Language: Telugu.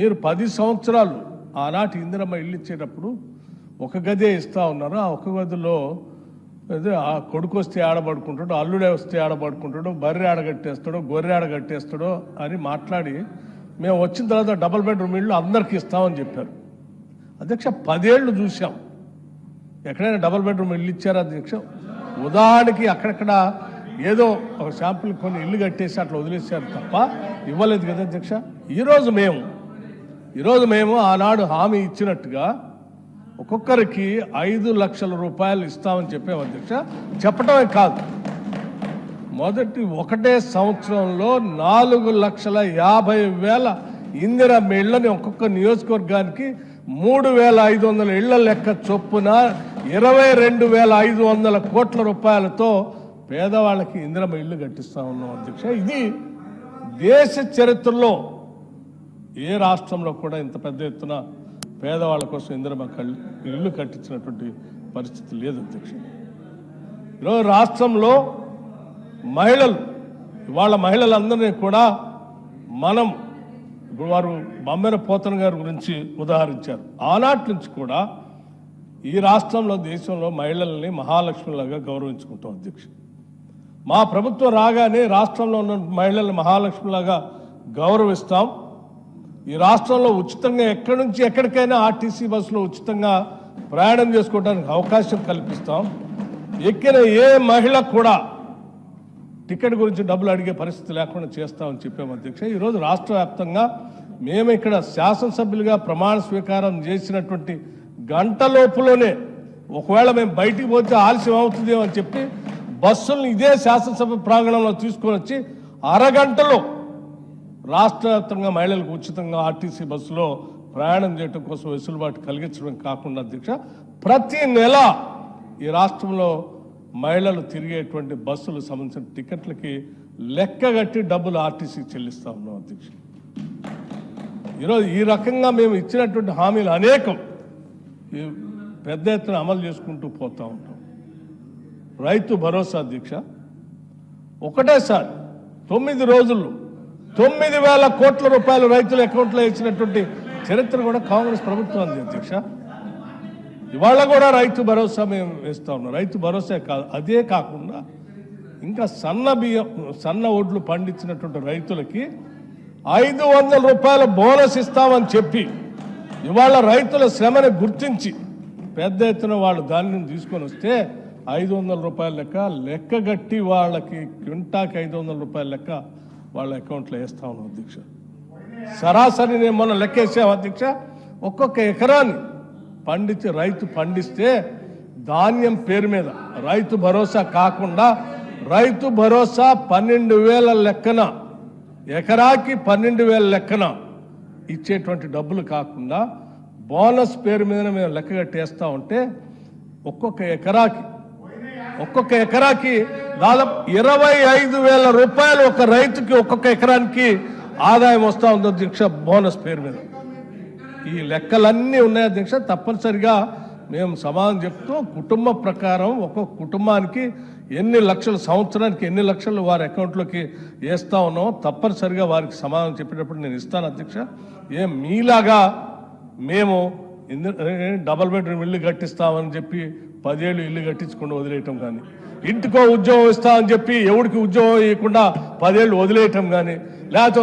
మీరు 10 సంవత్సరాలు ఆనాటి ఇందిరమ్మ ఇల్లు ఇచ్చేటప్పుడు ఒక గదే ఇస్తా ఉన్నారు. ఆ ఒక గదిలో ఆ కొడుకు వస్తే ఆడబడుకుంటాడు, అల్లుడే వస్తే ఆడబడుకుంటాడు, బర్రె ఆడగట్టేస్తాడో గొర్రె ఆడగట్టేస్తాడో అని మాట్లాడి మేము వచ్చిన తర్వాత డబుల్ బెడ్రూమ్ ఇళ్ళు అందరికీ ఇస్తామని చెప్పారు. అధ్యక్ష 10 ఏళ్ళు చూసాం. ఎక్కడైనా డబుల్ బెడ్రూమ్ ఇల్లు ఇచ్చారా అధ్యక్ష? ఉదాహరణకి అక్కడక్కడ ఏదో ఒక శాంపుల్ కొన్ని ఇల్లు కట్టేసి అట్లా వదిలేశారు తప్ప ఇవ్వలేదు కదా అధ్యక్ష. ఈరోజు మేము ఆనాడు హామీ ఇచ్చినట్టుగా ఒక్కొక్కరికి 5 లక్షల రూపాయలు ఇస్తామని చెప్పాము అధ్యక్ష. చెప్పడమే కాదు, మొదటి ఒకటే సంవత్సరంలో 4,50,000 ఇందిరమ్మ ఇళ్లని ఒక్కొక్క నియోజకవర్గానికి 3,500 ఇళ్ల లెక్క చొప్పున 22,500 కోట్ల రూపాయలతో పేదవాళ్ళకి ఇందిరమ్మ ఇళ్లు కట్టిస్తా ఉన్నాం అధ్యక్ష. ఇది దేశ చరిత్రలో ఏ రాష్ట్రంలో కూడా ఇంత పెద్ద ఎత్తున పేదవాళ్ళ కోసం ఇందిరమ్మ ఇల్లు కట్టించినటువంటి పరిస్థితి లేదు అధ్యక్ష. ఈరోజు రాష్ట్రంలో మహిళలందరినీ కూడా మనం ఇప్పుడు వారు బమ్మెర పోతన గారి గురించి ఉదాహరించారు. ఆనాటి నుంచి కూడా ఈ రాష్ట్రంలో దేశంలో మహిళల్ని మహాలక్ష్మిలాగా గౌరవించుకుంటాం అధ్యక్ష. మా ప్రభుత్వం రాగానే రాష్ట్రంలో ఉన్న మహిళల్ని మహాలక్ష్మిలాగా గౌరవిస్తాం. ఈ రాష్ట్రంలో ఉచితంగా ఎక్కడి నుంచి ఎక్కడికైనా ఆర్టీసీ బస్సులో ఉచితంగా ప్రయాణం చేసుకోవడానికి అవకాశం కల్పిస్తాం. ఎక్కిన ఏ మహిళ కూడా టికెట్ గురించి డబ్బులు అడిగే పరిస్థితి లేకుండా చేస్తామని చెప్పాము అధ్యక్ష. ఈరోజు రాష్ట్ర వ్యాప్తంగా మేము ఇక్కడ శాసనసభ్యులుగా ప్రమాణ స్వీకారం చేసినటువంటి గంటలోపులోనే ఒకవేళ మేము బయటికి పోతే ఆలస్యం అవుతుందేమో అని చెప్పి బస్సులను ఇదే శాసనసభ ప్రాంగణంలో తీసుకొని వచ్చి అరగంటలో రాష్ట్ర వ్యాప్తంగా మహిళలకు ఉచితంగా ఆర్టీసీ బస్సులో ప్రయాణం చేయడం కోసం వెసులుబాటు కలిగించడం కాకుండా అధ్యక్ష, ప్రతి నెల ఈ రాష్ట్రంలో మహిళలు తిరిగేటువంటి బస్సులు సంబంధించిన టికెట్లకి లెక్కగట్టి డబ్బులు ఆర్టీసీకి చెల్లిస్తా ఉన్నాం అధ్యక్ష. ఈరోజు ఈ రకంగా మేము ఇచ్చినటువంటి హామీలు అనేకం పెద్ద ఎత్తున అమలు చేసుకుంటూ పోతా ఉంటాం. రైతు భరోసా అధ్యక్ష, ఒకటేసారి 9 రోజుల్లో 9,000 కోట్ల రూపాయలు రైతుల అకౌంట్లో ఇచ్చినటువంటి చరిత్ర కూడా కాంగ్రెస్ ప్రభుత్వం అంది అధ్యక్ష. ఇవాళ కూడా రైతు భరోసా మేము వేస్తా ఉన్నాం. రైతు భరోసా కాదు, అదే కాకుండా ఇంకా సన్న ఒడ్లు పండించినటువంటి రైతులకి 500 రూపాయల బోనస్ ఇస్తామని చెప్పి ఇవాళ రైతుల శ్రమని గుర్తించి పెద్ద ఎత్తున వాళ్ళు ధాన్యం తీసుకొని వస్తే 500 రూపాయల లెక్కగట్టి వాళ్ళకి క్వింటాకి 500 రూపాయల లెక్క వాళ్ళ అకౌంట్లో వేస్తా ఉన్నాం అధ్యక్ష. సరాసరి నేను మొన్న లెక్కేసాం అధ్యక్ష. ఒక్కొక్క ఎకరాన్ని రైతు పండిస్తే ధాన్యం పేరు మీద రైతు భరోసా కాకుండా రైతు భరోసా 12,000 లెక్కన ఎకరాకి 12,000 లెక్కన ఇచ్చేటువంటి డబ్బులు కాకుండా బోనస్ పేరు మీద మేము లెక్క కట్టేస్తా ఉంటే ఒక్కొక్క ఎకరాకి దాదాపు 25,000 రూపాయలు ఒక రైతుకి ఒక్కొక్క ఎకరానికి ఆదాయం వస్తూ ఉంది అధ్యక్ష బోనస్ పేరు మీద. ఈ లెక్కలన్నీ ఉన్నాయి అధ్యక్ష. తప్పనిసరిగా మేము సమాధానం చెప్తూ కుటుంబ ప్రకారం ఒక్కొక్క కుటుంబానికి ఎన్ని లక్షలు సంవత్సరానికి ఎన్ని లక్షలు వారి అకౌంట్లోకి వేస్తా ఉన్నామో తప్పనిసరిగా వారికి సమాధానం చెప్పేటప్పుడు నేను ఇస్తాను అధ్యక్ష. మీలాగా మేము డబుల్ బెడ్రూమ్ ఇల్లు కట్టిస్తామని చెప్పి 10 ఏళ్ళు ఇల్లు కట్టించకుండా వదిలేయటం కానీ, ఇంటికో ఉద్యోగం ఇస్తామని చెప్పి ఎవరికి ఉద్యోగం ఇవ్వకుండా 10 ఏళ్ళు వదిలేయటం కానీ, లేకపోతే